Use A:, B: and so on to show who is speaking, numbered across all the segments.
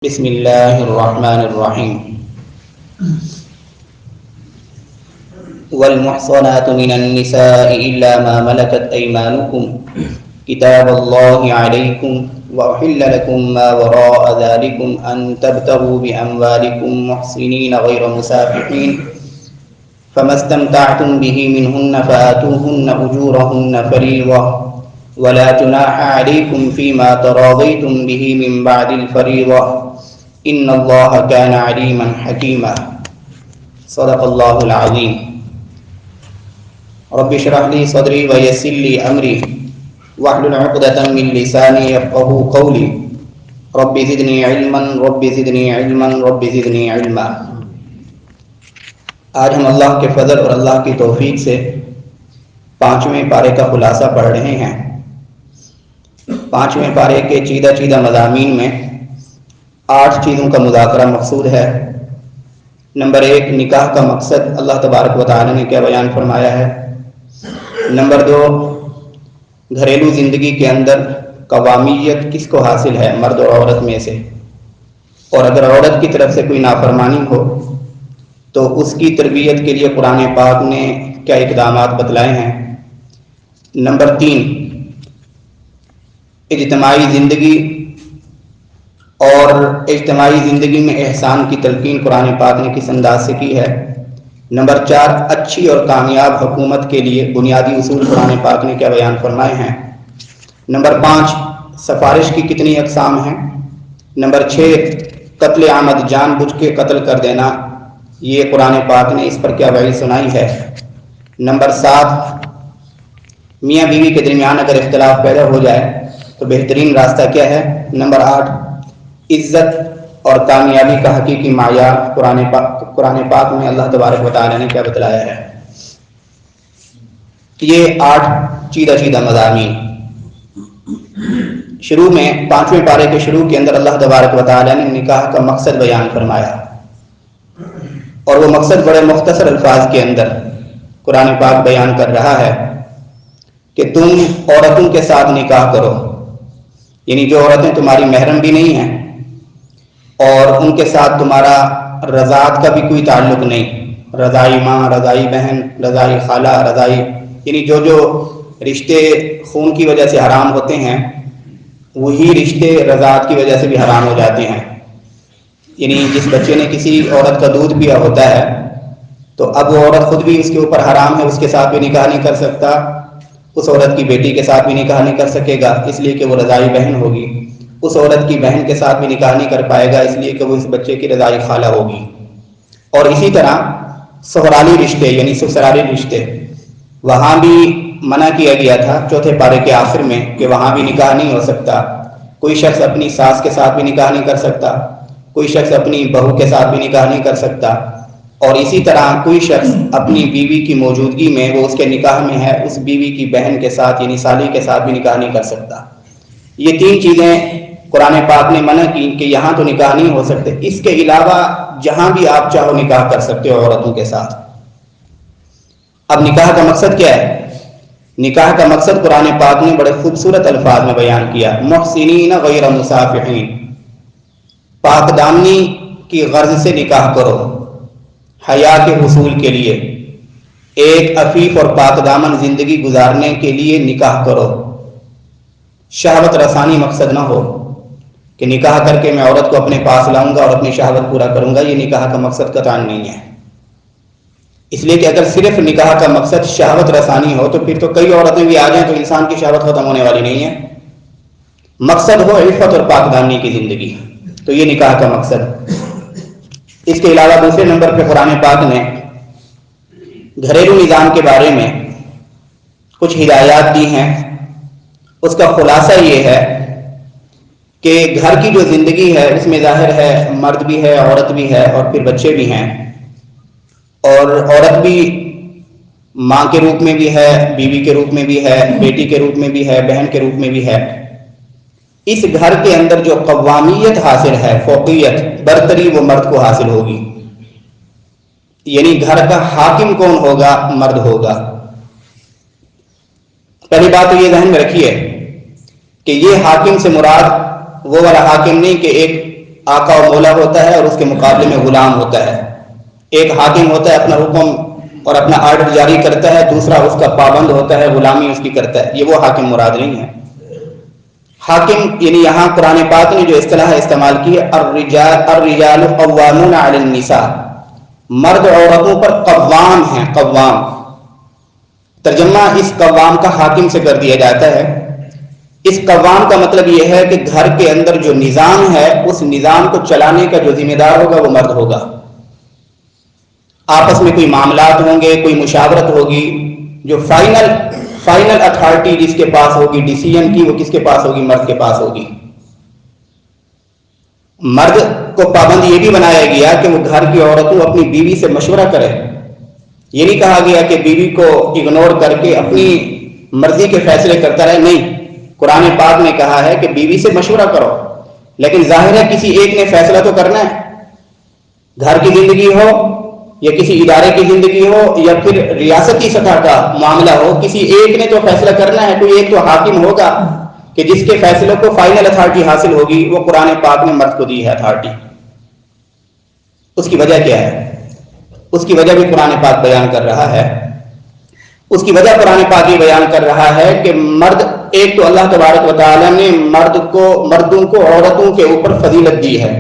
A: بسم اللہ الرحمن الرحیم والمحصنات من النساء إلا ما ملكت أيمانكم كتاب الله عليكم وأحل لكم ما وراء ذلكم أن تبتغوا بأموالكم محصنين غير مسافحين فما استمتعتم به منهن فآتوهن أجورهن فريضة ولا جناح عليكم فيما تراضيتم به من بعد الفريضة ان اللہ کان علیما حکیما صدق اللہ العظیم رب اشرح لی صدری ویسر لی امری واحلل عقدۃ من لسانی یفقهوا قولی رب زدنی علما رب زدنی علما رب زدنی علما۔ آج ہم اللہ کے فضل اور اللہ کی توفیق سے 5ویں پارے کا خلاصہ پڑھ رہے ہیں۔ 5ویں پارے کے چیدہ مضامین میں 8 چیزوں کا مذاکرہ مقصود ہے۔ نمبر 1، نکاح کا مقصد اللہ تبارک و تعالی نے کیا بیان فرمایا ہے۔ نمبر 2، گھریلو زندگی کے اندر قوامیت کس کو حاصل ہے، مرد اور عورت میں سے، اور اگر عورت کی طرف سے کوئی نافرمانی ہو تو اس کی تربیت کے لیے قرآن پاک نے کیا اقدامات بتلائے ہیں۔ نمبر 3، اجتماعی زندگی اور اجتماعی زندگی میں احسان کی تلقین قرآن پاک نے کس انداز سے کی ہے۔ نمبر 4، اچھی اور کامیاب حکومت کے لیے بنیادی اصول قرآن پاک نے کیا بیان فرمائے ہیں۔ نمبر 5، سفارش کی کتنی اقسام ہیں۔ نمبر 6، قتل عمد، جان بوجھ کے قتل کر دینا، یہ قرآن پاک نے اس پر کیا وعید سنائی ہے۔ نمبر 7، میاں بیوی کے درمیان اگر اختلاف پیدا ہو جائے تو بہترین راستہ کیا ہے۔ نمبر 8، عزت اور کامیابی کا حقیقی معیار قرآن پاک میں اللہ تبارک و تعالی نے کیا بتلایا ہے۔ یہ 8 چیدہ مضامین۔ شروع میں 5ویں پارے کے شروع کے اندر اللہ تبارک و تعالی نے نکاح کا مقصد بیان فرمایا، اور وہ مقصد بڑے مختصر الفاظ کے اندر قرآن پاک بیان کر رہا ہے کہ تم عورتوں کے ساتھ نکاح کرو، یعنی جو عورتیں تمہاری محرم بھی نہیں ہیں اور ان کے ساتھ تمہارا رضاعت کا بھی کوئی تعلق نہیں، رضائی ماں، رضائی بہن، رضائی خالہ، رضائی، یعنی جو رشتے خون کی وجہ سے حرام ہوتے ہیں وہی رشتے رضاعت کی وجہ سے بھی حرام ہو جاتے ہیں۔ یعنی جس بچے نے کسی عورت کا دودھ پیا ہوتا ہے تو اب وہ عورت خود بھی اس کے اوپر حرام ہے، اس کے ساتھ بھی نکاح نہیں کر سکتا، اس عورت کی بیٹی کے ساتھ بھی نکاح نہیں کر سکے گا اس لیے کہ وہ رضائی بہن ہوگی، اس عورت کی بہن کے ساتھ بھی نکاح نہیں کر پائے گا اس لیے کہ وہ اس بچے کی رضائی خالہ ہوگی۔ اور اسی طرح سہرالی رشتے یعنی سسرالی رشتے، وہاں بھی منع کیا گیا تھا 4 پارے کے آخر میں کہ وہاں بھی نکاح نہیں ہو سکتا، کوئی شخص اپنی ساس کے ساتھ بھی نکاح نہیں کر سکتا، کوئی شخص اپنی بہو کے ساتھ بھی نکاح نہیں کر سکتا، اور اسی طرح کوئی شخص اپنی بیوی کی موجودگی میں، وہ اس کے نکاح میں ہے، اس بیوی کی بہن کے ساتھ یعنی سالی کے ساتھ بھی نکاح نہیں کر سکتا۔ یہ 3 چیزیں قرآن پاک نے منع کی کہ یہاں تو نکاح نہیں ہو سکتے، اس کے علاوہ جہاں بھی آپ چاہو نکاح کر سکتے ہو عورتوں کے ساتھ۔ اب نکاح کا مقصد کیا ہے؟ نکاح کا مقصد قرآن پاک نے بڑے خوبصورت الفاظ میں بیان کیا، محسنین غیر مسافحین، پاک دامنی کی غرض سے نکاح کرو، حیا کے حصول کے لیے، ایک عفیف اور پاک دامن زندگی گزارنے کے لیے نکاح کرو۔ شہوت رسانی مقصد نہ ہو کہ نکاح کر کے میں عورت کو اپنے پاس لاؤں گا اور اپنی شہوت پورا کروں گا، یہ نکاح کا مقصد قطعاً نہیں ہے۔ اس لیے کہ اگر صرف نکاح کا مقصد شہوت رسانی ہو تو پھر تو کئی عورتیں بھی آ جائیں تو انسان کی شہوت ختم ہونے والی نہیں ہے۔ مقصد ہو عفت اور پاک دامنی کی زندگی، تو یہ نکاح کا مقصد۔ اس کے علاوہ دوسرے نمبر پہ قرآن پاک نے گھریلو نظام کے بارے میں کچھ ہدایات دی ہیں۔ اس کا خلاصہ یہ ہے کہ گھر کی جو زندگی ہے اس میں ظاہر ہے مرد بھی ہے، عورت بھی ہے، اور پھر بچے بھی ہیں، اور عورت بھی ماں کے روپ میں بھی ہے، بیوی کے روپ میں بھی ہے، بیٹی کے روپ میں بھی ہے، بہن کے روپ میں بھی ہے۔ اس گھر کے اندر جو قوامیت حاصل ہے، فوقیت، برتری، وہ مرد کو حاصل ہوگی، یعنی گھر کا حاکم کون ہوگا؟ مرد ہوگا۔ پہلی بات تو یہ ذہن میں رکھیے کہ یہ حاکم سے مراد وہ والا حاکم نہیں کہ ایک آقا و مولا ہوتا ہے اور اس کے مقابلے میں غلام ہوتا ہے. ایک حاکم ہوتا ہے اپنا حکم اور اپنا آرڈر جاری کرتا ہے، دوسرا اس کا پابند ہوتا ہے، غلامی اس کی کرتا ہے. یہ وہ حاکم مراد نہیں ہے. حاکم یعنی یہاں قرآن پاک نے جو اصطلاح استعمال کی ہے الرجال قوامون علی النساء، مرد عورتوں پر قوام ہیں. قوام ترجمہ اس قوام کا حاکم سے کر دیا جاتا ہے. اس قوام کا مطلب یہ ہے کہ گھر کے اندر جو نظام ہے اس نظام کو چلانے کا جو ذمہ دار ہوگا وہ مرد ہوگا. آپس میں کوئی معاملات ہوں گے، کوئی مشاورت ہوگی، جو فائنل اتھارٹی جس کے پاس ہوگی ڈیسیژن کی، وہ کس کے پاس ہوگی؟ مرد کے پاس ہوگی. مرد کو پابند یہ بھی بنایا گیا کہ وہ گھر کی عورتوں اپنی بیوی سے مشورہ کرے. یہ نہیں کہا گیا کہ بیوی کو اگنور کر کے اپنی مرضی کے فیصلے کرتا رہے. نہیں، قرآن پاک نے کہا ہے کہ بیوی سے مشورہ کرو، لیکن ظاہر ہے کسی ایک نے فیصلہ تو کرنا ہے. گھر کی زندگی ہو یا کسی ادارے کی زندگی ہو یا پھر ریاستی سطح کا معاملہ ہو، کسی ایک نے تو فیصلہ کرنا ہے. کوئی ایک تو حاکم ہوگا کہ جس کے فیصلوں کو فائنل اتھارٹی حاصل ہوگی. وہ قرآن پاک نے مرد کو دی ہے اتھارٹی. اس کی وجہ کیا ہے؟ اس کی وجہ بھی قرآن پاک بیان کر رہا ہے. اس کی وجہ قرآن پاک یہ بیان کر رہا ہے کہ مرد، ایک تو اللہ تبارک و تعالیٰ نے مردوں کو عورتوں کے اوپر فضیلت دی ہے.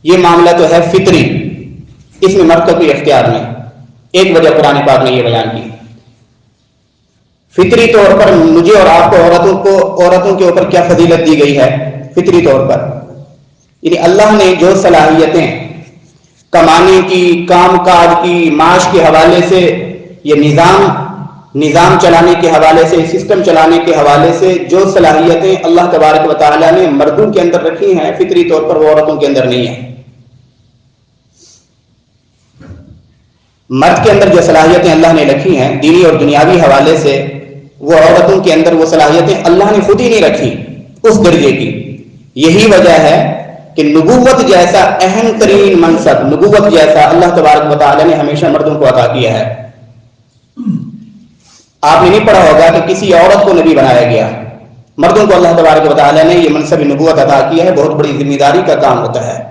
A: یہ معاملہ تو ہے فطری، اس میں مرد کا کوئی اختیار نہیں. ایک وجہ قرآن پاک نے یہ بیان کی. فطری طور پر مجھے اور آپ کو عورتوں کے اوپر کیا فضیلت دی گئی ہے؟ فطری طور پر یعنی اللہ نے جو صلاحیتیں کمانے کی، کام کاج کی، معاش کے حوالے سے، یہ نظام چلانے کے حوالے سے، سسٹم چلانے کے حوالے سے جو صلاحیتیں اللہ تبارک و تعالیٰ نے مردوں کے اندر رکھی ہیں، فطری طور پر وہ عورتوں کے اندر نہیں ہیں. مرد کے اندر جو صلاحیتیں اللہ نے رکھی ہیں دینی اور دنیاوی حوالے سے، وہ عورتوں کے اندر وہ صلاحیتیں اللہ نے خود ہی نہیں رکھی اس درجے کی. یہی وجہ ہے کہ نبوت جیسا اہم ترین منصب، نبوت جیسا اللہ تبارک و تعالیٰ نے ہمیشہ مردوں کو عطا کیا ہے. آپ نے نہیں پڑھا ہوگا کہ کسی عورت کو نبی بنایا گیا. مردوں کو اللہ تبارک و تعالیٰ نے یہ منصب نبوت عطا کیا ہے. بہت بڑی ذمہ داری کا کام ہوتا ہے،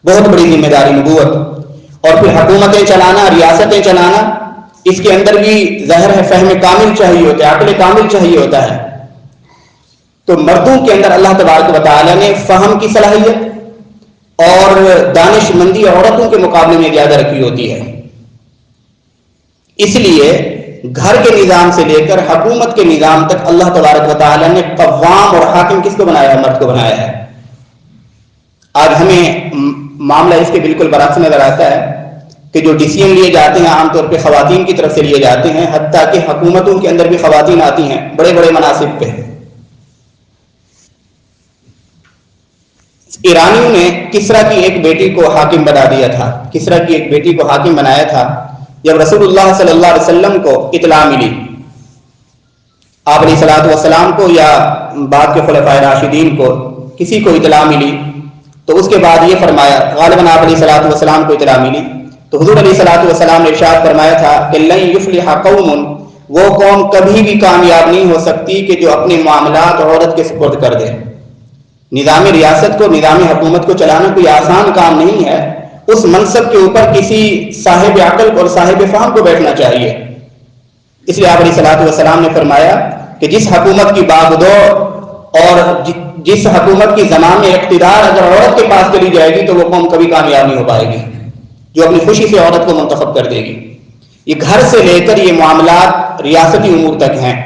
A: بہت بڑی ذمہ داری نبوت. اور پھر حکومتیں چلانا، ریاستیں چلانا، اس کے اندر بھی ظاہر ہے فہم کامل چاہیے ہوتا ہے، عقل کامل چاہیے ہوتا ہے. تو مردوں کے اندر اللہ تبارک و تعالیٰ نے فہم کی صلاحیت اور دانش مندی عورتوں کے مقابلے میں زیادہ رکھی ہوتی ہے. اس لیے گھر کے نظام سے لے کر حکومت کے نظام تک اللہ تبارک و تعالیٰ نے قوام اور حاکم کس کو بنایا ہے؟ مرد کو بنایا ہے. آج ہمیں معاملہ اس کے بالکل برعکس نظر آتا ہے کہ جو ڈیسیژن لیے جاتے ہیں عام طور پہ خواتین کی طرف سے لیے جاتے ہیں، حتیٰ کہ حکومتوں کے اندر بھی خواتین آتی ہیں بڑے بڑے مناصب پہ. ایرانیوں نے کسرا کی ایک بیٹی کو حاکم بنا دیا تھا. کسرا کی ایک بیٹی کو حاکم بنایا تھا. جب رسول اللہ صلی اللہ علیہ وسلم کو اطلاع ملی، آپ علیہ الصلوۃ والسلام کو یا بعد کے خلفائے راشدین کو کسی کو اطلاع ملی، تو اس کے بعد یہ فرمایا، غالباً آپ علیہ الصلوۃ والسلام کو اطلاع ملی تو حضور علیہ الصلوۃ والسلام نے ارشاد فرمایا تھا کہ لن یفلح قوم، وہ قوم کبھی بھی کامیاب نہیں ہو سکتی کہ جو اپنے معاملات عورت کے سپرد کر دے. نظام ریاست کو، نظام حکومت کو چلانا کوئی آسان کام نہیں ہے. اس منصب کے اوپر کسی صاحب عقل اور صاحب فہم کو بیٹھنا چاہیے. اس لیے آپ علیہ الصلوۃ والسلام نے فرمایا کہ جس حکومت کی باغدور اور جس حکومت کی زمان اقتدار اگر عورت کے پاس چلی جائے گی تو وہ قوم کبھی کامیاب نہیں ہو پائے گی، جو اپنی خوشی سے عورت کو منتخب کر دے گی. یہ گھر سے لے کر یہ معاملات ریاستی امور تک ہیں.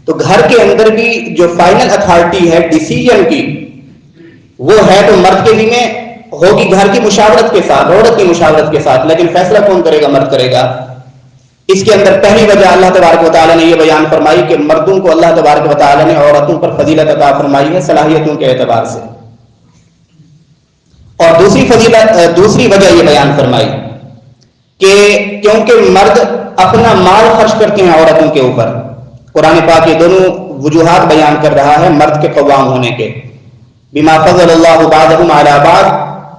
A: تو گھر کے اندر بھی جو فائنل اتھارٹی ہے ڈیسیژن کی، وہ ہے تو مرد کے ذمہ ہوگی، گھر کی مشاورت کے ساتھ، عورت کی مشاورت کے ساتھ، لیکن فیصلہ کون کرے گا؟ مرد کرے گا. اس کے اندر پہلی وجہ اللہ تبارک و تعالیٰ نے یہ بیان فرمائی کہ مردوں کو اللہ تبارک و تعالیٰ نے عورتوں پر فضیلت عطا فرمائی ہے صلاحیتوں کے اعتبار سے. اور دوسری وجہ یہ بیان فرمائی کہ کیونکہ مرد اپنا مال خرچ کرتے ہیں عورتوں کے اوپر. قرآن پاک یہ دونوں وجوہات بیان کر رہا ہے مرد کے قوام ہونے کے. بما فضل اللہ بعضهم علی بعض،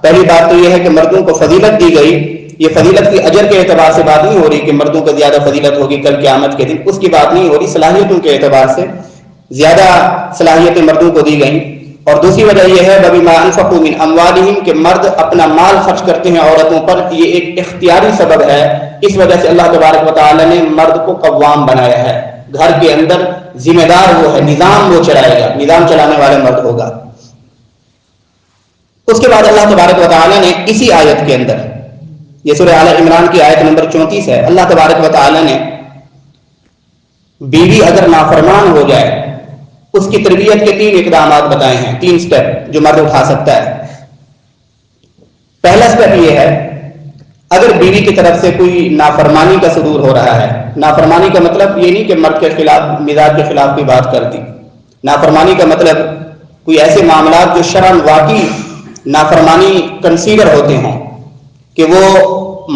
A: پہلی بات تو یہ ہے کہ مردوں کو فضیلت دی گئی. یہ فضیلت کی اجر کے اعتبار سے بات نہیں ہو رہی کہ مردوں کو زیادہ فضیلت ہوگی کل قیامت کے دن، اس کی بات نہیں ہو رہی. صلاحیتوں کے اعتبار سے زیادہ صلاحیتیں مردوں کو دی گئیں. اور دوسری وجہ یہ ہے وَبِمَا أَنفَقُوا مِنْ أَمْوَالِهِمْ کہ مرد اپنا مال خرچ کرتے ہیں عورتوں پر، یہ ایک اختیاری سبب ہے، اس وجہ سے اللہ تبارک و تعالی نے مرد کو قوام بنایا ہے، گھر کے اندر ذمہ دار وہ ہے، نظام وہ چلائے گا، نظام چلانے والا مرد ہوگا۔ اس کے بعد اللہ تبارک و تعالی نے اسی آیت کے اندر، یہ سورہ آل عمران کی آیت نمبر 34 ہے، اللہ تبارک و تعالی نے بیوی اگر نافرمان ہو جائے اس کی تربیت کے 3 اقدامات بتائے ہیں، 3 سٹیپ جو مرد اٹھا سکتا ہے۔ پہلا سٹیپ یہ ہے، اگر بیوی کی طرف سے کوئی نافرمانی کا صدور ہو رہا ہے، نافرمانی کا مطلب یہ نہیں کہ مرد کے خلاف، مزاج کے خلاف کوئی بات کر دی، نافرمانی کا مطلب کوئی ایسے معاملات جو شرعاً واقعی نافرمانی کنسیڈر ہوتے ہوں، کہ وہ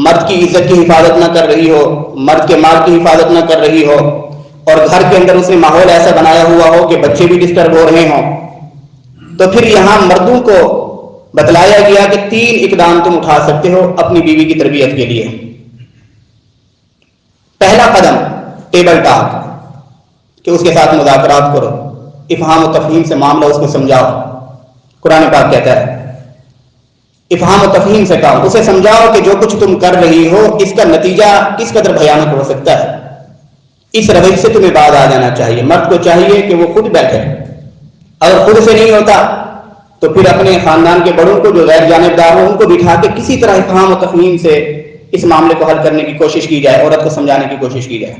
A: مرد کی عزت کی حفاظت نہ کر رہی ہو، مرد کے مال کی حفاظت نہ کر رہی ہو، اور گھر کے اندر اس نے ماحول ایسا بنایا ہوا ہو کہ بچے بھی ڈسٹرب ہو رہے ہوں، تو پھر یہاں مردوں کو بتلایا گیا کہ 3 اقدام تم اٹھا سکتے ہو اپنی بیوی کی تربیت کے لیے۔ پہلا قدم ٹیبل ٹاک، کہ اس کے ساتھ مذاکرات کرو، افہام و تفہیم سے معاملہ اس کو سمجھاؤ۔ قرآن پاک کہتا ہے افہام و تفہیم سے کام، اسے سمجھاؤ کہ جو کچھ تم کر رہی ہو اس کا نتیجہ کس قدر بھیانک ہو سکتا ہے، اس رویے سے تمہیں باز آ جانا چاہیے۔ مرد کو چاہیے کہ وہ خود بیٹھے، اگر خود سے نہیں ہوتا تو پھر اپنے خاندان کے بڑوں کو جو غیر جانبدار ہوں ان کو بٹھا کے کسی طرح افہام و تفہیم سے اس معاملے کو حل کرنے کی کوشش کی جائے، عورت کو سمجھانے کی کوشش کی جائے۔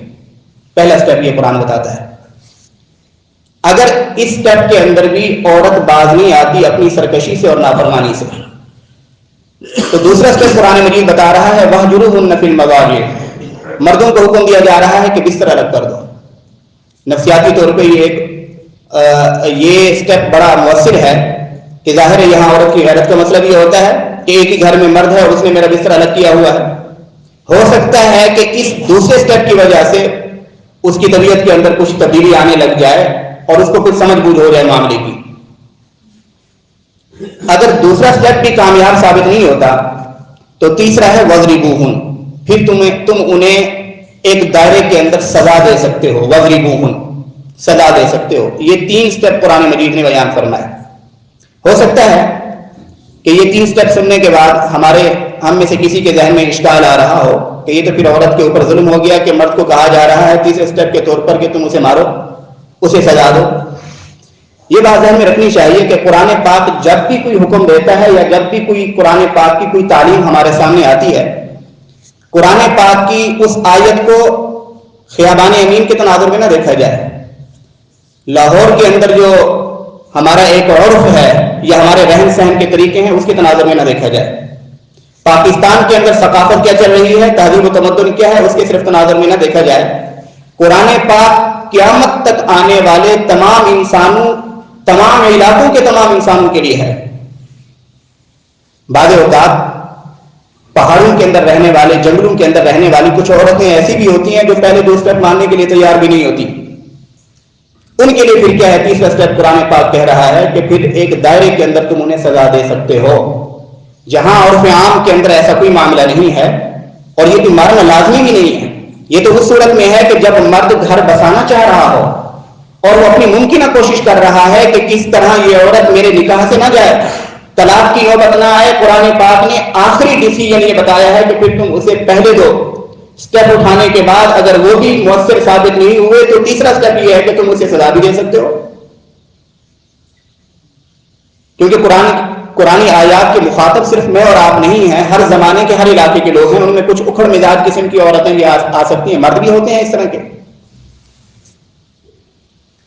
A: پہلا سٹیپ یہ قرآن بتاتا ہے۔ اگر اس سٹیپ کے اندر بھی عورت باز نہیں آتی اپنی سرکشی سے اور نافرمانی سے، تو دوسرا سٹیپ قرآن مجید بتا رہا ہے وَاهْجُرُوهُنَّ فِي الْمَضَاجِعِ، مردوں کو حکم دیا جا رہا ہے کہ بستر الگ کر دو۔ نفسیاتی طور پہ یہ سٹیپ بڑا مؤثر ہے کہ ظاہر ہے یہاں عورت کی غیرت کا مطلب یہ ہوتا ہے کہ ایک ہی گھر میں مرد ہے اور اس نے میرا بستر الگ کیا ہوا ہے۔ ہو سکتا ہے کہ اس دوسرے سٹیپ کی وجہ سے اس کی طبیعت کے اندر کچھ تبدیلی آنے لگ جائے اور اس کو کچھ سمجھ بوجھ ہو جائے معاملے کی۔ اگر دوسرا سٹیپ بھی کامیاب ثابت نہیں ہوتا تو تیسرا ہے وَاضْرِبُوهُنَّ، پھر تم انہیں ایک دائرے کے اندر سزا دے سکتے ہو، وَاضْرِبُوهُنَّ، سزا دے سکتے ہو۔ یہ 3 سٹیپ قرآن مجید نے بیان فرمایا۔ ہو سکتا ہے کہ یہ 3 سٹیپ سننے کے بعد ہم میں سے کسی کے ذہن میں اشکال آ رہا ہو کہ یہ تو پھر عورت کے اوپر ظلم ہو گیا کہ مرد کو کہا جا رہا ہے تیسرے سٹیپ کے طور پر کہ تم اسے مارو، اسے سزا دو۔ یہ بات ذہن میں رکھنی چاہیے کہ قرآن پاک جب بھی کوئی حکم دیتا ہے یا جب بھی کوئی قرآن پاک کی کوئی تعلیم ہمارے سامنے آتی ہے، قرآن پاک کی اس آیت کو خیابان امین کے تناظر میں نہ دیکھا جائے۔ لاہور کے اندر جو ہمارا ایک عرف ہے یا ہمارے رہن سہن کے طریقے ہیں اس کے تناظر میں نہ دیکھا جائے۔ پاکستان کے اندر ثقافت کیا چل رہی ہے، تہذیب و تمدن کیا ہے، اس کے صرف تناظر میں نہ دیکھا جائے۔ قرآن پاک قیامت تک آنے والے تمام انسانوں، تمام علاقوں کے تمام انسانوں کے لیے ہے۔ بعض اوقات پہاڑوں کے اندر رہنے والے، جنگلوں کے اندر رہنے والی کچھ عورتیں ایسی بھی ہوتی ہیں جو پہلے 2 سٹیپ ماننے کے لیے تیار بھی نہیں ہوتی، ان کے لیے پھر کیا ہے، تیسرا سٹیپ قرآن پاک کہہ رہا ہے کہ پھر ایک دائرے کے اندر تم انہیں سزا دے سکتے ہو، جہاں عرف عام کے اندر ایسا کوئی معاملہ نہیں ہے اور یہ کوئی مارنا لازمی بھی نہیں ہے۔ یہ تو اس صورت میں ہے کہ جب مرد گھر بسانا چاہ رہا ہو اور وہ اپنی ممکنہ کوشش کر رہا ہے کہ کس طرح یہ عورت میرے نکاح سے نہ جائے، طلاق کی نوبت نہ آئے، قرآن پاک نے آخری ڈیسیجن یہ بتایا ہے کہ پھر تم اسے پہلے 2 سٹیپ اٹھانے کے بعد اگر وہ بھی مؤثر ثابت نہیں ہوئے تو تیسرا سٹیپ یہ ہے کہ تم اسے سزا بھی دے سکتے ہو، کیونکہ قرآن آیات کے مخاطب صرف میں اور آپ نہیں ہیں، ہر زمانے کے ہر علاقے کے لوگ ہیں، ان میں کچھ اکھڑ مزاج قسم کی عورتیں بھی آ سکتی ہیں، مرد بھی ہوتے ہیں اس طرح کے،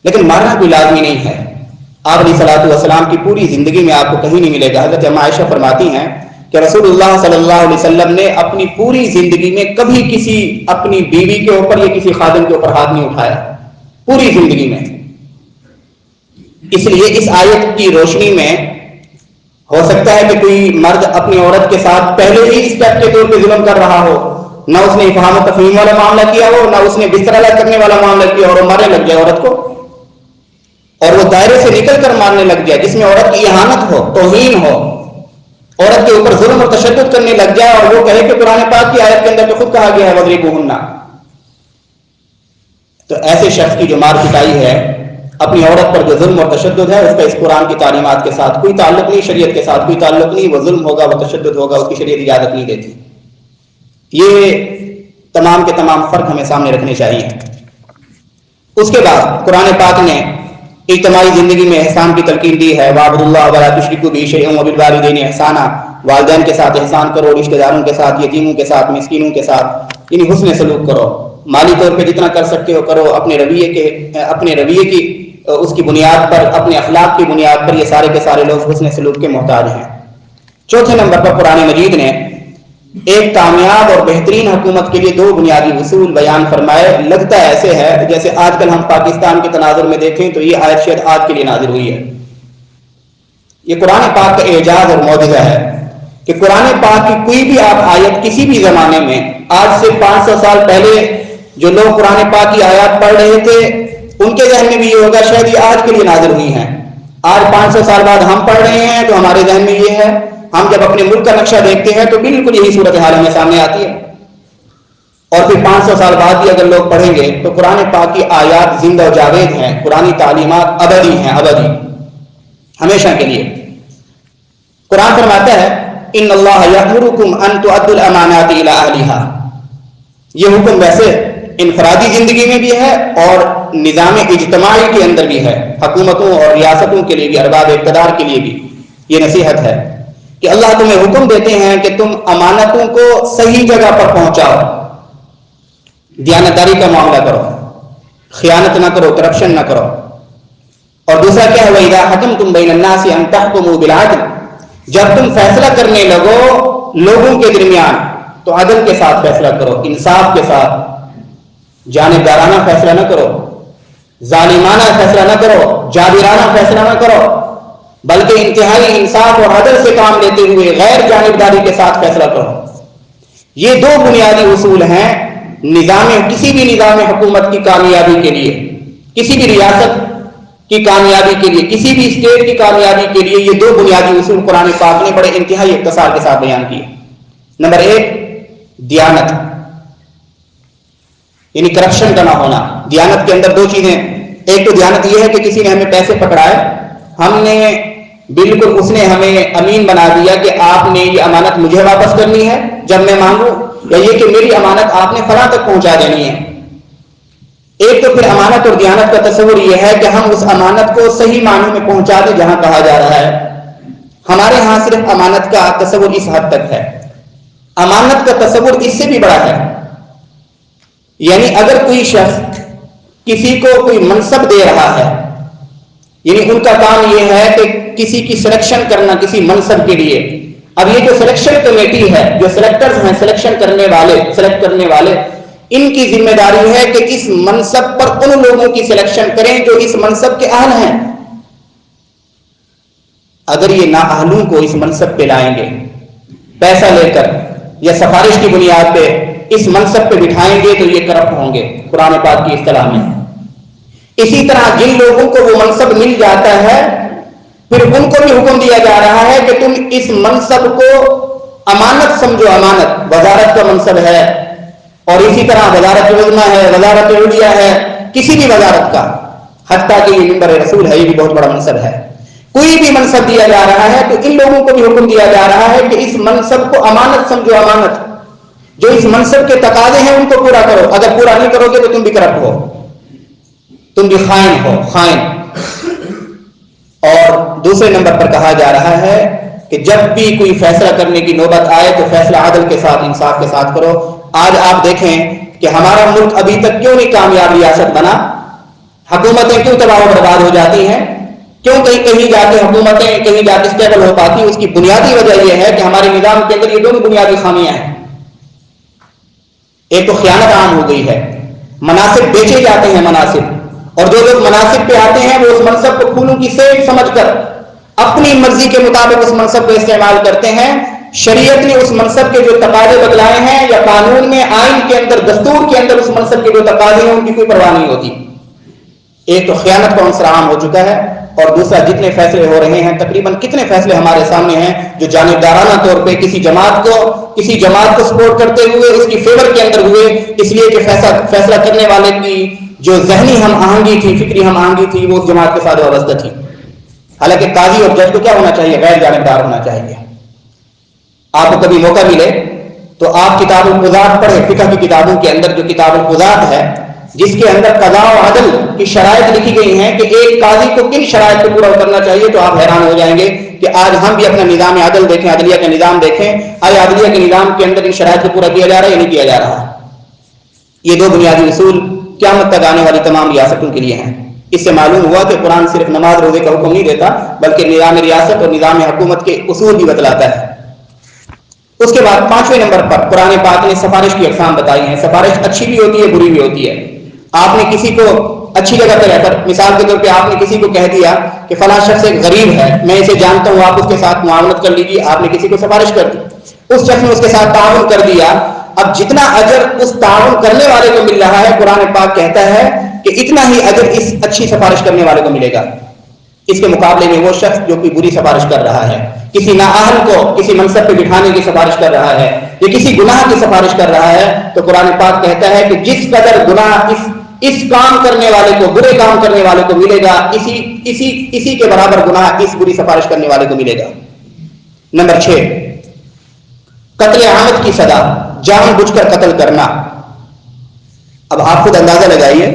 A: لیکن مارنا کوئی لازمی نہیں ہے۔ آپ علیہ الصلوۃ والسلام کی پوری زندگی میں آپ کو کہیں نہیں ملے گا، حضرت عائشہ فرماتی ہیں کہ رسول اللہ صلی اللہ علیہ وسلم نے اپنی پوری زندگی میں کبھی کسی اپنی بیوی کے اوپر یا کسی خادم کے اوپر ہاتھ نہیں اٹھایا، پوری زندگی میں۔ اس لیے اس آیت کی روشنی میں ہو سکتا ہے کہ کوئی مرد اپنی عورت کے ساتھ پہلے ہی اسٹیپ کے طور پہ ظلم کر رہا ہو، نہ اس نے افہام و تفہیم والا معاملہ کیا ہو، نہ اس نے بستر الگ کرنے والا معاملہ کیا اور وہ مارنے لگ جائے عورت کو، اور وہ دائرے سے نکل کر مارنے لگ جائے جس میں عورت کی اہانت ہو، توہین ہو، عورت کے اوپر ظلم اور تشدد کرنے لگ جائے اور وہ کہے کہ قرآن پاک کی آیت کے اندر تو خود کہا گیا ہے وَاضْرِبُوهُنَّ۔ تو ایسے شخص کی جو مار پٹائی ہے اپنی عورت پر جو ظلم اور تشدد ہے اس کا اس قرآن کی تعلیمات کے ساتھ کوئی تعلق نہیں، شریعت کے ساتھ کوئی تعلق نہیں، وہ ظلم ہوگا، وہ تشدد ہوگا، اس کی شریعت اجازت نہیں دیتی۔ یہ تمام کے تمام فرق ہمیں سامنے رکھنے چاہیے۔ اس کے بعد قرآن پاک نے اجتماعی زندگی میں احسان کی تلقین دی ہے، وَاعْبُدُوا اللَّهَ وَلَا تُشْرِكُوا بِهِ شَيْئًا وَبِالْوَالِدَيْنِ إِحْسَانًا، والدین کے ساتھ احسان کرو، رشتہ داروں کے ساتھ، یتیموں کے ساتھ، مسکینوں کے ساتھ یعنی حسن سلوک کرو، مالی طور پہ جتنا کر سکتے ہو کرو، اپنے رویے کی اس کی بنیاد پر، اپنے اخلاق کی بنیاد پر یہ سارے کے سارے لوگ حسن سلوک کے محتاج ہیں۔ چوتھے نمبر پر قرآن مجید نے ایک کامیاب اور بہترین حکومت کے لیے 2 بنیادی اصول بیان فرمائے۔ لگتا ایسے ہے جیسے آج کل ہم پاکستان کے تناظر میں دیکھیں تو یہ آیت شاید آج کے لیے نازل ہوئی ہے۔ یہ قرآن پاک کا اعجاز اور معجزہ ہے کہ قرآن پاک کی کوئی بھی آپ آیت کسی بھی زمانے میں، آج سے 500 سال پہلے جو لوگ قرآن پاک کی آیات پڑھ رہے تھے ان کے ذہن میں بھی یہ ہوگا شاید یہ آج کے لیے نازل ہوئی ہیں۔ آج 500 سال بعد ہم پڑھ رہے ہیں تو ہمارے ذہن میں یہ ہے، ہم جب اپنے ملک کا نقشہ دیکھتے ہیں تو بالکل یہی صورتحال ہمیں سامنے آتی ہے۔ اور پھر 500 سال بعد بھی اگر لوگ پڑھیں گے تو قرآن پاک کی آیات زندہ و جاوید ہیں، قرآن تعلیمات ابدی ہیں، ابدی، ہمیشہ کے لیے۔ قرآن فرماتا ہے ان اللہ یأمرکم ان تؤدوا الامانات الی اہلھا۔ یہ حکم ویسے انفرادی زندگی میں بھی ہے اور نظام اجتماعی کے اندر بھی ہے، حکومتوں اور ریاستوں کے لیے بھی، ارباب اقتدار کے لیے بھی یہ نصیحت ہے کہ اللہ تمہیں حکم دیتے ہیں کہ تم امانتوں کو صحیح جگہ پر پہنچاؤ، دیانتداری کا معاملہ کرو، خیانت نہ کرو، کرپشن نہ کرو۔ اور دوسرا کیا ہے، وَإِذَا حَكَمْتُمْ بَيْنَ النَّاسِ أَن تَحْكُمُوا بِالْعَدْلِ، جب تم فیصلہ کرنے لگو لوگوں کے درمیان تو عدل کے ساتھ فیصلہ کرو، انصاف کے ساتھ، جانبدارانہ فیصلہ نہ کرو، ظالمانہ فیصلہ نہ کرو، جابرانہ فیصلہ نہ کرو، بلکہ انتہائی انصاف اور عدل سے کام لیتے ہوئے غیر جانبداری کے ساتھ فیصلہ کرو۔ یہ 2 بنیادی اصول ہیں کسی بھی نظام حکومت کی کامیابی کے لیے، کسی بھی ریاست کی کامیابی کے لیے، کسی بھی اسٹیٹ کی کامیابی کے لیے یہ 2 بنیادی اصول قرآن پاک نے بڑے انتہائی اختصار کے ساتھ بیان کیے۔ نمبر 1 دیانت، یعنی کرپشن کا نہ ہونا۔ دیانت کے اندر 2 چیزیں، ایک تو دیانت یہ ہے کہ کسی نے ہمیں پیسے پکڑائے، ہم نے بالکل، اس نے ہمیں امین بنا دیا کہ آپ نے یہ امانت مجھے واپس کرنی ہے جب میں مانگوں، یا یہ کہ میری امانت آپ نے فلاں تک پہنچا دینی ہے۔ ایک تو پھر امانت اور دیانت کا تصور یہ ہے کہ ہم اس امانت کو صحیح معنی میں پہنچا دیں جہاں کہا جا رہا ہے۔ ہمارے ہاں صرف امانت کا تصور اس حد تک ہے، امانت کا تصور اس سے بھی بڑا ہے۔ یعنی اگر کوئی شخص کسی کو کوئی منصب دے رہا ہے، یعنی ان کا کام یہ ہے کہ کسی کی سلیکشن کرنا کسی منصب کے لیے، اب یہ جو سلیکشن کمیٹی ہے، جو سلیکٹرز ہیں، سلیکشن کرنے والے، سلیکٹ کرنے والے، ان کی ذمہ داری ہے کہ اس منصب پر ان لوگوں کی سلیکشن کریں جو اس منصب کے اہل ہیں۔ اگر یہ نااہلوں کو اس منصب پہ لائیں گے، پیسہ لے کر یا سفارش کی بنیاد پہ اس منصب پہ بٹھائیں گے تو یہ کرپٹ ہوں گے قرآن پاک کی اصطلاح میں۔ اسی طرح جن لوگوں کو وہ منصب مل جاتا ہے پھر ان کو بھی حکم دیا جا رہا ہے کہ تم اس منصب کو امانت سمجھو، امانت، وزارت کا منصب ہے، اور اسی طرح وزارت عظمیٰ ہے، وزارت علیہ ہے، کسی بھی وزارت کا، حتیٰ کہ یہ منبر رسول ہے، یہ بھی بہت بڑا منصب ہے۔ کوئی بھی منصب دیا جا رہا ہے تو ان لوگوں کو بھی حکم دیا جا رہا ہے کہ اس منصب کو امانت سمجھو، امانت، جو اس منصب کے تقاضے ہیں ان کو پورا کرو، اگر پورا نہیں کرو گے تو تم بھی کرپٹ ہو، تم بھی خائن ہو، خائن۔ اور دوسرے نمبر پر کہا جا رہا ہے کہ جب بھی کوئی فیصلہ کرنے کی نوبت آئے تو فیصلہ عدل کے ساتھ، انصاف کے ساتھ کرو۔ آج آپ دیکھیں کہ ہمارا ملک ابھی تک کیوں نہیں کامیاب ریاست بنا، حکومتیں کیوں تباہ و برباد ہو جاتی ہیں، کیوں کہیں جا کے حکومتیں کہیں جا کے اسٹیبل ہو پاتی؟ اس کی بنیادی وجہ یہ ہے کہ ہمارے نظام کے اندر یہ 2 بنیادی خامیاں ہیں۔ ایک تو خیانت عام ہو گئی ہے، مناصب بیچے جاتے ہیں، مناصب، اور جو لوگ مناصب پہ آتے ہیں وہ اس منصب کو پھولوں کی سیٹ سمجھ کر اپنی مرضی کے مطابق اس منصب کو استعمال کرتے ہیں۔ شریعت نے اس منصب کے جو تقاضے بتلائے ہیں یا قانون میں، آئین کے اندر، دستور کے اندر اس منصب کے جو تقاضے ہیں ان کی کوئی پرواہ نہیں ہوتی۔ ایک تو خیانت کا عنصر عام ہو چکا ہے، اور دوسرا جتنے فیصلے ہو رہے ہیں، تقریباً کتنے فیصلے ہمارے سامنے ہیں جو جانبدارانہ طور پہ کسی جماعت کو سپورٹ کرتے ہوئے اس کی فیور کے اندر ہوئے، اس لیے کہ فیصلہ کرنے والے کی جو ذہنی ہم آہنگی تھی، فکری ہم آہنگی تھی، وہ اس جماعت کے ساتھ وابستہ تھی. حالانکہ قاضی اور جج کو کیا ہونا چاہیے؟ غیر جانبدار ہونا چاہیے. آپ کو کبھی موقع ملے تو آپ کتاب القضات پڑھیں. فقہ کی کتابوں کے اندر جو کتاب القضات ہے، جس کے اندر قضاء و عدل کی شرائط لکھی گئی ہیں کہ ایک قاضی کو کن شرائط کو پورا کرنا چاہیے، تو آپ حیران ہو جائیں گے کہ آج ہم بھی اپنا نظام عدل دیکھیں، عدلیہ کا نظام دیکھیں، آیا عدلیہ کے نظام کے اندر ان شرائط کو پورا کیا جا رہا ہے یا نہیں کیا جا رہا. یہ دو بنیادی اصول قیامت تک آنے والی تمام ریاستوں کے لیے ہیں. اس سے معلوم ہوا کہ قرآن صرف نماز روزے کا حکم نہیں دیتا، بلکہ نظام ریاست اور نظام حکومت کے اصول بھی بتلاتا ہے. اس کے بعد 5ویں نمبر پر قرآن پاک نے سفارش کی اقسام بتائی ہیں. سفارش اچھی بھی ہوتی ہے، بری بھی ہوتی ہے. آپ نے کسی کو اچھی جگہ پہ رہ کر، مثال کے طور پہ آپ نے کسی کو کہہ دیا کہ فلاں شخص ایک غریب ہے، میں اسے جانتا ہوں، آپ اس کے ساتھ معاونت کر لیجیے. آپ نے کسی کو سفارش کر دی، اس شخص نے اس کے ساتھ تعاون کر دیا. اب جتنا اجر اس تعاون کرنے والے کو مل رہا ہے، قرآن پاک کہتا ہے کہ اتنا ہی اجر اس اچھی سفارش کرنے والے کو ملے گا. اس کے مقابلے میں وہ شخص جو کوئی بری سفارش کر رہا ہے، کسی نااہل کو کسی منصب پہ بٹھانے کی سفارش کر رہا ہے یا کسی گناہ کی سفارش کر رہا ہے، تو قرآن پاک کہتا ہے کہ جس قدر گناہ اس کام کرنے والے کو، برے کام کرنے والے کو ملے گا، اسی کے برابر گناہ اس بری سفارش کرنے والے کو ملے گا. نمبر 6، قتل عامد کی سزا، جان بوجھ کر قتل کرنا. اب آپ خود اندازہ لگائیے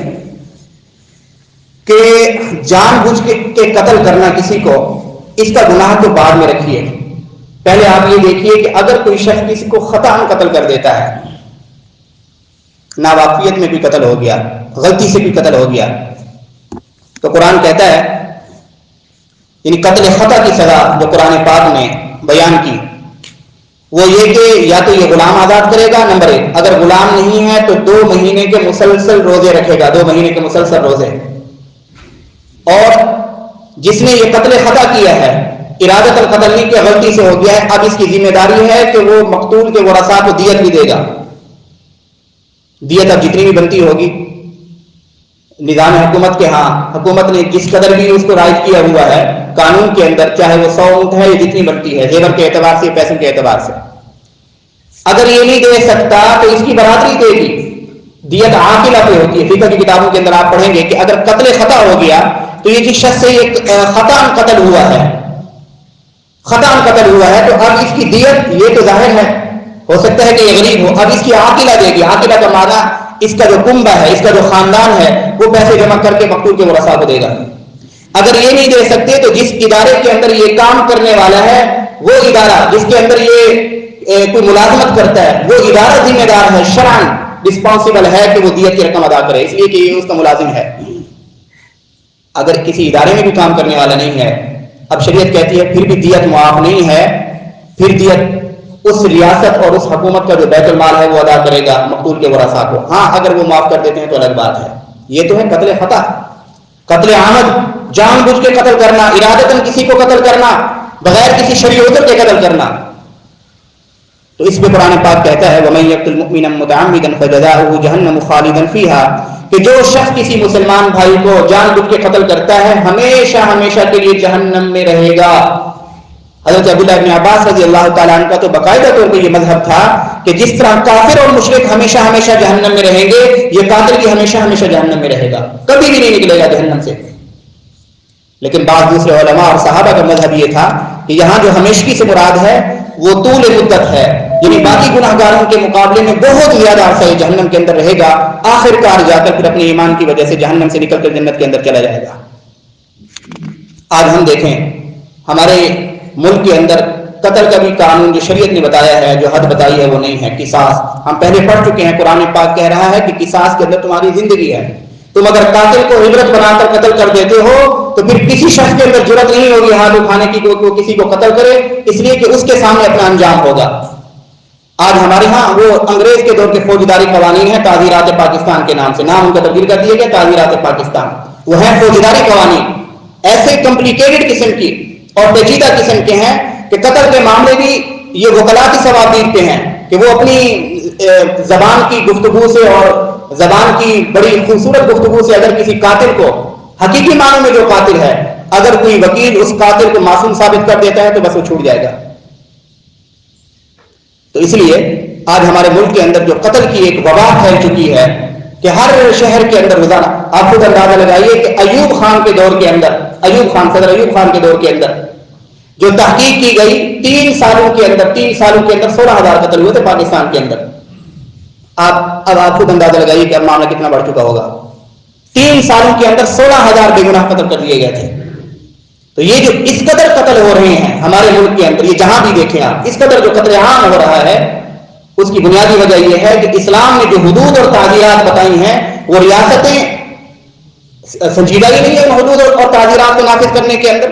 A: کہ جان بوجھ کے قتل کرنا کسی کو، اس کا گناہ تو بعد میں رکھیے. پہلے آپ یہ دیکھیے کہ اگر کوئی شخص کسی کو خطأ قتل کر دیتا ہے، ناواقفیت میں بھی قتل ہو گیا، غلطی سے بھی قتل ہو گیا، تو قرآن کہتا ہے، یعنی قتل خطأ کی سزا جو قرآن پاک نے بیان کی وہ یہ کہ یا تو یہ غلام آزاد کرے گا. نمبر 1، اگر غلام نہیں ہے تو 2 مہینے کے مسلسل روزے رکھے گا، 2 مہینے کے مسلسل روزے. اور جس نے یہ قتل خطا کیا ہے، ارادت القتل نہیں کہ غلطی سے ہو گیا ہے، اب اس کی ذمہ داری ہے کہ وہ مقتول کے ورثاء کو دیت بھی دے گا. دیت اب جتنی بھی بنتی ہوگی نظام حکومت کے، ہاں حکومت نے جس قدر بھی اس کو رائج کیا ہوا ہے قانون کے اندر، چاہے وہ 100 اونٹ ہے یا جتنی بنتی ہے، زیور کے اعتبار سے، پیسوں کے اعتبار سے، اگر یہ نہیں دے سکتا تو اس کی برادری دے گی. دیت عاقلہ پہ ہوتی ہے. فقہ کی کتابوں کے اندر آپ پڑھیں گے کہ اگر قتل خطا ہو گیا تو یہ جس شخص سے یہ خطا قتل ہوا ہے، خطا قتل ہوا ہے، تو اب اس کی دیت، یہ تو ظاہر ہے، ہو سکتا ہے کہ یہ غریب ہو، اب اس کی عاقلہ دے گی. عاقلہ کا معنی اس کا جو کنبہ ہے، اس کا جو خاندان ہے، وہ پیسے جمع کر کے مقتول کے ورثاء کو دے گا. اگر یہ نہیں دے سکتے تو جس ادارے کے اندر یہ کام کرنے والا ہے، وہ ادارہ جس کے اندر یہ کوئی ملازمت کرتا ہے، وہ ادارہ ذمہ دار ہے، شرعاً رسپانسبل ہے کہ وہ دیت کی رقم ادا کرے، اس لیے کہ یہ اس کا ملازم ہے. اگر کسی ادارے میں بھی کام کرنے والا نہیں ہے، اب شریعت کہتی ہے پھر بھی دیت معاف نہیں ہے، پھر دیت اس ریاست اور اس حکومت کا جو بیت المال ہے وہ ادا کرے گا مقتول کے ورثاء کو. ہاں اگر وہ معاف کر دیتے ہیں تو الگ بات ہے. یہ تو ہے قتل خطا. قتل عامد، جان بوجھ کے قتل کرنا، ارادتاً کسی کو قتل کرنا، بغیر کسی شرعی عذر کے قتل کرنا. تو اس پہ قرآن پاک کہتا ہے وَمَن يَقْتُلْ مُؤْمِنًا مُتَعَمِّدًا فَجَزَاؤُهُ جَهَنَّمُ خَالِدًا فِيهَا، کہ جو شخص کسی مسلمان بھائی کو جان بوجھ کے قتل کرتا ہے ہمیشہ ہمیشہ کے لیے جہنم میں رہے گا. حضرت عبداللہ ابن عباس رضی اللہ تعالیٰ عنہ کا تو باقاعدہ طور پہ یہ مذہب تھا کہ جس طرح کافر اور مشرک ہمیشہ ہمیشہ جہنم میں رہیں گے، یہ قاتل بھی ہمیشہ ہمیشہ جہنم میں رہے گا، کبھی بھی نہیں نکلے گا جہنم سے. لیکن بعض دوسرے علماء اور صحابہ کا مذہب یہ تھا کہ یہاں جو ہمیشگی سے مراد ہے وہ طول مدت ہے، یعنی باقی گناہ گاروں کے مقابلے میں بہت زیادہ عرصہ جہنم کے اندر رہے گا، آخر کار جا کر پھر اپنے ایمان کی وجہ سے جہنم سے نکل کر جنت کے اندر چلا جائے گا. آج ہم دیکھیں ہمارے ملک کے اندر قتل کا بھی قانون جو شریعت نے بتایا ہے، جو حد بتائی ہے وہ نہیں ہے. قصاص ہم پہلے پڑھ چکے ہیں، قرآن پاک کہہ رہا ہے کہ قصاص کے اندر تمہاری زندگی ہے. تم اگر قاتل کو عبرت بنا کر قتل کر دیتے ہو تو پھر کسی شخص کے اندر جرأت نہیں ہوگی ہاتھ اٹھانے کی کہ کسی کو قتل کرے، اس لیے کہ اس کے سامنے اپنا انجام ہوگا. آج ہمارے ہاں وہ انگریز کے دور کے فوجداری قوانین ہیں، تعزیرات پاکستان کے نام سے، نام ان کا تبدیل کر دیا گیا تعزیرات پاکستان. وہ ہیں فوجداری قوانین، ایسے کمپلیکیٹڈ قسم کی اور پیچیدہ قسم کے ہیں کہ قتل کے معاملے بھی یہ وکلاء کی ثوابت پہ ہیں کہ وہ اپنی زبان کی گفتگو سے اور زبان کی بڑی خوبصورت گفتگو سے اگر کسی قاتل کو، حقیقی معنوں میں جو قاتل ہے، اگر کوئی وکیل اس قاتل کو معصوم ثابت کر دیتا ہے تو بس وہ چھوٹ جائے گا. تو اس لیے آج ہمارے ملک کے اندر جو قتل کی ایک وبا پھیل چکی ہے کہ ہر شہر کے اندر روزانہ آپ خود اندازہ لگائیے کہ ایوب خان کے دور کے اندر، صدر ایوب خان کے دور کے اندر جو تحقیق کی گئی 3 سالوں کے اندر 16,000 قتل ہوئے تھے پاکستان کے اندر. اب آپ خود اندازہ لگائیے کہ اب معاملہ کتنا بڑھ چکا ہوگا. 3 سالوں کے اندر 16,000 بے گناہ قتل کر دیے گئے تھے. تو یہ جو اس قدر قتل ہو رہے ہیں ہمارے ملک کے اندر، یہ جہاں بھی دیکھیں آپ، اس قدر جو قتل عام ہو رہا ہے، اس کی بنیادی وجہ یہ ہے کہ اسلام نے جو حدود اور تعزیرات بتائی ہیں وہ ریاستیں سنجیدہ ہی نہیں ہے حدود اور تعزیرات کو نافذ کرنے کے اندر،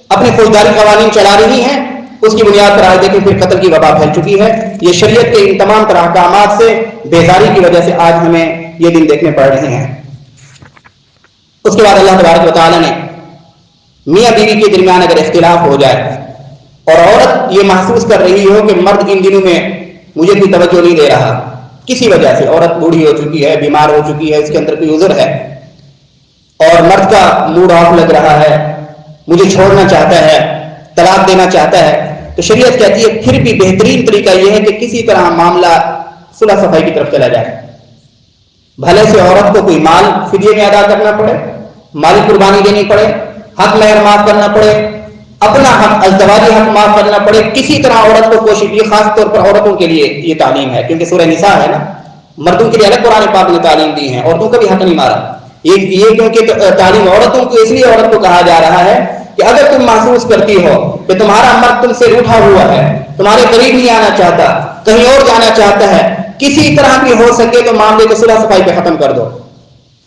A: اپنے فوجداری قوانین چلا رہی ہیں. اس کی بنیاد پر آج دیکھیں پھر قتل کی وبا پھیل چکی ہے. یہ شریعت کے ان تمام طرح احکامات سے بیزاری کی وجہ سے آج ہمیں یہ دن دیکھنے پڑ رہے ہیں. اس کے بعد اللہ تبارک و تعالیٰ نے میاں بیوی کے درمیان اگر اختلاف ہو جائے اور عورت یہ محسوس کر رہی ہو کہ مرد ان دنوں میں مجھے کوئی توجہ نہیں دے رہا، کسی وجہ سے عورت بوڑھی ہو چکی ہے، بیمار ہو چکی ہے، اس کے اندر کوئی عذر ہے اور مرد کا موڈ آف لگ رہا ہے، مجھے چھوڑنا چاہتا ہے، طلاق دینا چاہتا ہے، تو شریعت کہتی ہے پھر بھی بہترین طریقہ یہ ہے کہ کسی طرح معاملہ صلح صفائی کی طرف چلا جائے. بھلے سے عورت کو کوئی مال فدیے میں ادا کرنا پڑے، مالی قربانی دینی پڑے، حق مہر معاف کرنا پڑے، اپنا حق ازدواجی حق معاف کرنا پڑے، کسی طرح عورت کو کوشش. یہ خاص طور پر عورتوں کے لیے یہ تعلیم ہے کیونکہ سورہ نساء ہے نا، مردوں کے لیے الگ قرآن پاک نے تعلیم دی ہے، عورتوں کا بھی حق نہیں مارا. یہ کیونکہ تعلیم عورتوں کو اس لیے عورت کو کہا جا رہا ہے کہ اگر تم محسوس کرتی ہو کہ تمہارا مرد تم سے روٹھا ہوا ہے، تمہارے قریب نہیں آنا چاہتا، کہیں اور جانا چاہتا ہے، کسی طرح بھی ہو سکے تو معاملے کو صلح صفائی پہ ختم کر دو،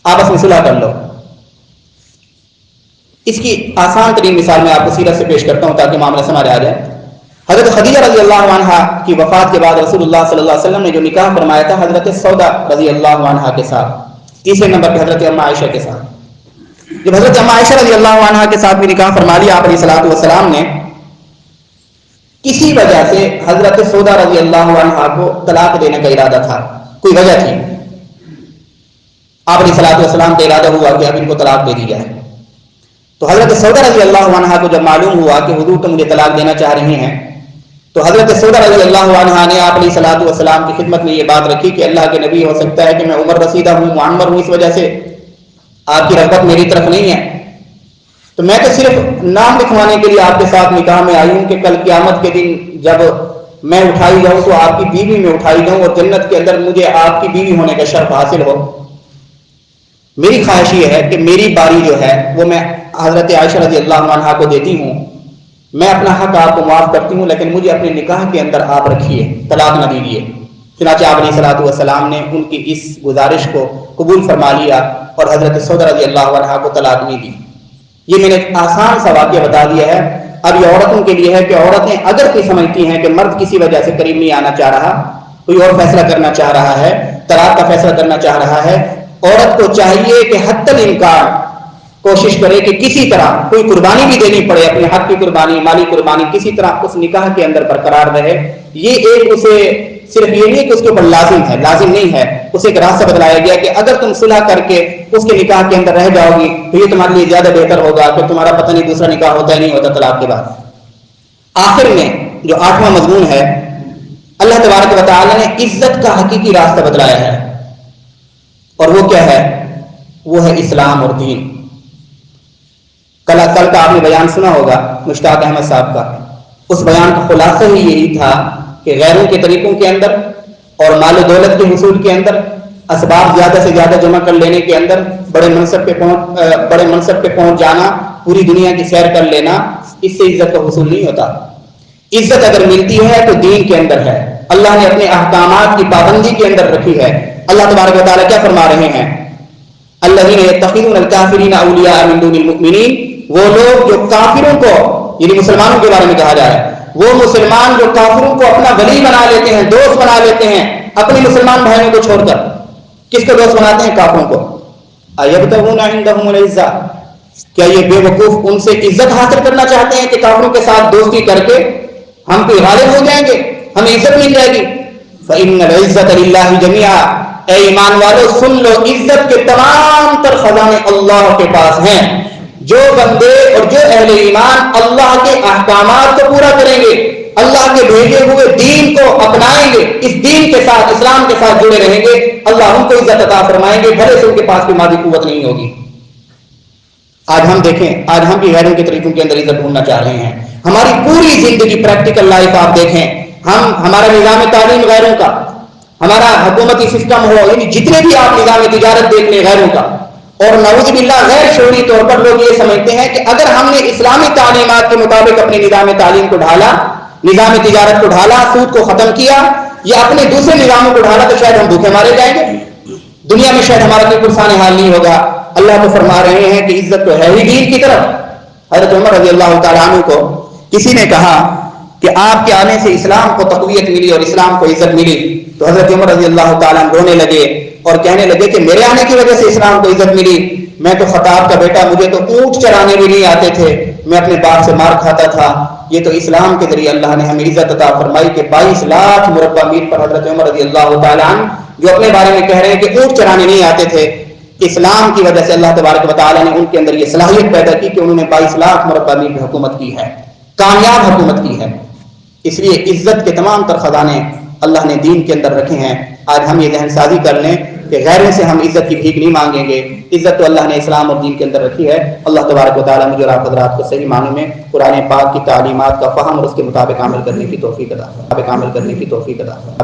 A: آپس میں صلح کر لو. اس کی آسان ترین مثال میں آپ کو سیرت سے پیش کرتا ہوں تاکہ معاملہ سمجھ آ جائے. حضرت خدیجہ رضی اللہ عنہا کی وفات کے بعد رسول اللہ صلی اللہ علیہ وسلم نے جو نکاح فرمایا تھا حضرت سودا رضی اللہ عنہا کے ساتھ، تیسرے نمبر پہ حضرت اما عائشہ کے ساتھ. جب حضرت اما عائشہ رضی اللہ عنہا کے ساتھ بھی نکاح فرما لیا آپ علیہ الصلوۃ والسلام نے، کسی وجہ سے حضرت سودا رضی اللہ عنہا کو طلاق دینے کا ارادہ تھا، کوئی وجہ تھی. آپ علیہ الصلوۃ والسلام کا ارادہ ہوا کہ اب ان کو طلاق دے دی جائے. تو حضرت سودا رضی اللہ عنہا کو جب معلوم ہوا کہ حضور تو مجھے طلاق دینا چاہ رہے ہیں، تو حضرت سودا رضی اللہ عنہا نے آپ علیہ الصلوۃ والسلام کی خدمت میں یہ بات رکھی کہ اللہ کے نبی، ہو سکتا ہے کہ میں عمر رسیدہ ہوں، معمر ہوں، اس وجہ سے آپ کی رغبت میری طرف نہیں ہے، تو میں تو صرف نام لکھوانے کے لیے آپ کے ساتھ نکاح میں آئی ہوں کہ کل قیامت کے دن جب میں اٹھائی جاؤں تو آپ کی بیوی میں اٹھائی جاؤں اور جنت کے اندر مجھے آپ کی بیوی ہونے کا شرف حاصل ہو. میری خواہش یہ ہے کہ میری باری جو ہے وہ میں حضرت عائشہ رضی اللہ عنہا کو دیتی ہوں، میں اپنا حق آپ کو معاف کرتی ہوں، لیکن مجھے اپنے نکاح کے اندر آپ رکھیے، طلاق نہ دیجیے. چنانچہ آپ علیہ الصلوۃ والسلام نے ان کی اس گزارش کو قبول فرما لیا اور حضرت سودا رضی اللہ عنہا کو طلاق نہیں دی. یہ میں نے ایک آسان سا واقعہ بتا دیا ہے. اب یہ عورتوں کے لیے ہے کہ عورتیں اگر کوئی سمجھتی ہیں کہ مرد کسی وجہ سے قریب نہیں آنا چاہ رہا، کوئی اور فیصلہ کرنا چاہ رہا ہے، طلاق کا فیصلہ کرنا چاہ رہا ہے، عورت کو چاہیے کہ حتی الامکان کوشش کرے کہ کسی طرح کوئی قربانی بھی دینی پڑے، اپنے حق کی قربانی، مالی قربانی، کسی طرح اس نکاح کے اندر برقرار رہے. یہ ایک اسے صرف یہ نہیں کہ اس کے اوپر لازم ہے، لازم نہیں ہے، اسے ایک راستہ بتلایا گیا کہ اگر تم صلح کر کے اس کے نکاح کے اندر رہ جاؤ گی تو یہ تمہارے لیے زیادہ بہتر ہوگا کہ تمہارا پتہ نہیں دوسرا نکاح ہوتا ہے نہیں ہوتا طلاق کے بعد. آخر میں جو 8واں مضمون ہے، اللہ تبارک و تعالی نے عزت کا حقیقی راستہ بتلایا ہے، اور وہ کیا ہے؟ وہ ہے اسلام اور دین. کل کا آپ نے بیان سنا ہوگا مشتاق احمد صاحب کا. اس بیان کا خلاصہ ہی یہی تھا کہ غیروں کے طریقوں کے اندر اور مال و دولت کے حصول کے اندر، اسباب زیادہ سے زیادہ جمع کر لینے کے اندر، بڑے منصب پہ پہنچ جانا، پوری دنیا کی سیر کر لینا، اس سے عزت کا حصول نہیں ہوتا. عزت اگر ملتی ہے تو دین کے اندر ہے، اللہ نے اپنے احکامات کی پابندی کے اندر رکھی ہے. اللہ تبارک و تعالیٰ کیا فرما رہے ہیں؟ الذین یتخذون الکافرین اولیاء من دون المؤمنین، وہ لوگ جو کافروں کو، یعنی مسلمانوں کے بارے میں کہا جا رہا ہے، وہ مسلمان جو کافروں کو اپنا ولی بنا لیتے ہیں، دوست بنا لیتے ہیں اپنے مسلمان بھائیوں کو چھوڑ کر. کس کو دوست بناتے ہیں؟ کافروں کو. ایبتغون عندهم العزہ، کیا یہ بے وقوف ان سے عزت حاصل کرنا چاہتے ہیں کہ کافروں کے ساتھ دوستی کر کے ہم کوئی غالب ہو جائیں گے، ہمیں عزت مل جائے گی؟ فإن العزة للہ جميعا، اے ایمان والو سن لو، عزت کے تمام تر خزانے اللہ کے پاس ہیں. جو بندے اور جو اہل ایمان اللہ کے احکامات کو پورا کریں گے، اللہ کے بھیجے ہوئے دین کو اپنائیں گے، اس دین کے ساتھ، اسلام کے ساتھ جڑے رہیں گے، اللہ ان کو عزت عطا فرمائیں گے، بھلے سے ان کے پاس کوئی مادی قوت نہیں ہوگی۔ آج ہم دیکھیں، آج ہم بھی غیروں کے طریقوں کے اندر عزت ڈھونڈنا چاہ رہے ہیں۔ ہماری پوری زندگی پریکٹیکل لائف آپ دیکھیں، ہمارا نظام تعلیم غیروں کا، ہمارا حکومتی سسٹم ہو، یعنی جتنے بھی آپ نظام تجارت دیکھ لیں غیروں کا، اور نعوذ باللہ غیر شعوری طور پر لوگ یہ سمجھتے ہیں کہ اگر ہم نے اسلامی تعلیمات کے مطابق اپنے نظام تعلیم کو ڈھالا، نظام تجارت کو ڈھالا، سود کو ختم کیا، یا اپنے دوسرے نظاموں کو ڈھالا، تو شاید ہم بھوکے مارے جائیں گے، دنیا میں شاید ہمارا کوئی پرسان حال نہیں ہوگا۔ اللہ تو فرما رہے ہیں کہ عزت تو ہے ہی دین کی طرف۔ حضرت عمر رضی اللہ تعالیٰ عنہ کو کسی نے کہا کہ آپ کے آنے سے اسلام کو تقویت ملی اور اسلام کو عزت ملی، تو حضرت عمر رضی اللہ تعالیٰ عنہ رونے لگے اور کہنے لگے کہ میرے آنے کی وجہ سے اسلام کو عزت ملی، میں تو خطاب کا بیٹا، مجھے تو اونٹ چرانے بھی نہیں آتے تھے، میں اپنے باپ سے مار کھاتا تھا، یہ تو اسلام کے ذریعے اللہ نے ہمیں عزت عطا فرمائی کہ 22 لاکھ مربع میل پر حضرت عمر رضی اللہ تعالیٰ عنہ جو اپنے بارے میں کہہ رہے ہیں کہ اونٹ چرانے نہیں آتے تھے، اسلام کی وجہ سے اللہ تبارک و تعالیٰ نے ان کے اندر یہ صلاحیت پیدا کی کہ انہوں نے 22 لاکھ مربع میل میں حکومت کی ہے، کامیاب حکومت کی ہے۔ اس لیے عزت کے تمام تر خزانے اللہ نے دین کے اندر رکھے ہیں۔ آج ہم یہ ذہن سازی کر لیں کہ غیروں سے ہم عزت کی بھیک نہیں مانگیں گے، عزت تو اللہ نے اسلام اور دین کے اندر رکھی ہے۔ اللہ تبارک و تعالیٰ مجھے اور آپ حضرات کو صحیح معنی میں قرآن پاک کی تعلیمات کا فہم اور اس کے مطابق عمل کرنے کی توفیق عطا فرمائے۔